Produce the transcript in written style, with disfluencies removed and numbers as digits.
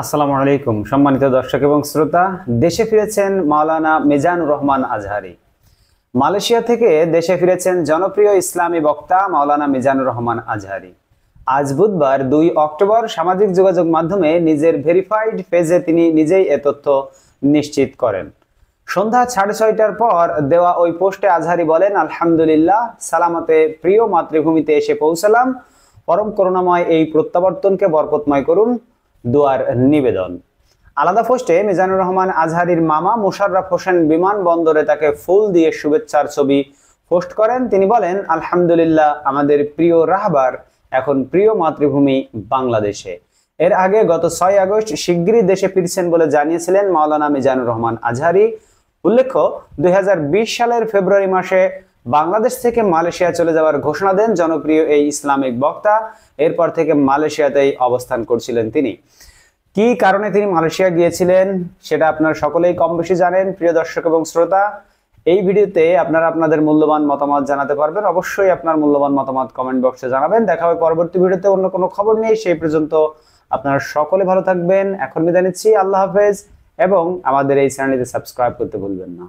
আসসালামু আলাইকুম সম্মানিত দর্শক এবং শ্রোতা। দেশে ফিরেছেন মাওলানা মিজানুর রহমান আজহারী। মালয়েশিয়া থেকে দেশে ফিরেছেন জনপ্রিয় ইসলামী বক্তা মাওলানা মিজানুর রহমান আজহারী। আজ বুধবার 2 অক্টোবর সামাজিক যোগাযোগ মাধ্যমে নিজের ভেরিফাইড পেজে তিনি নিজেই এ তথ্য নিশ্চিত করেন। সন্ধ্যা 6:30টার পর দেওয়া ওই পোস্টে আজহারী বলেন, আলহামদুলিল্লাহ, সালামতে প্রিয় মাতৃভূমিতে এসে পৌঁছালাম। পরম করুণাময় এই প্রত্যাবর্তনকে বরকতময় করুন, দোয়ার নিবেদন। আলাদা পোস্টে মিজানুর রহমান আজহারীর মামা মোশাররফ হোসেন বিমানবন্দরে তাকে ফুল দিয়ে শুভেচ্ছার ছবি পোস্ট করেন। তিনি বলেন, আলহামদুলিল্লাহ, আমাদের প্রিয় রাহবার এখন প্রিয় মাতৃভূমি বাংলাদেশে। এর আগে গত 6 আগস্ট শিগগিরই দেশে ফিরছেন বলে জানিয়েছিলেন মাওলানা মিজানুর রহমান আজহারী। উল্লেখ্য, 2020 সালের ফেব্রুয়ারি মাসে বাংলাদেশ থেকে মালয়েশিয়া চলে যাওয়ার ঘোষণা দেন জনপ্রিয় এই ইসলামিক বক্তা। এরপর থেকে মালয়েশিয়াতেই অবস্থান করছিলেন তিনি। কি কারণে তিনি মালয়েশিয়া গিয়েছিলেন সেটা আপনারা সকলেই কম বেশি জানেন। প্রিয় দর্শক এবং শ্রোতা, এই ভিডিওতে আপনারা আপনাদের মূল্যবান মতামত জানাতে পারবেন। অবশ্যই আপনার মূল্যবান মতামত কমেন্ট বক্সে জানাবেন। দেখা হবে পরবর্তী ভিডিওতে অন্য কোনো খবর নেই। সেই পর্যন্ত আপনারা সকলে ভালো থাকবেন। এখন বিদায় নিচ্ছি। আল্লাহ হাফেজ এবং আমাদের এই চ্যানেলটি সাবস্ক্রাইব করতে ভুলবেন না।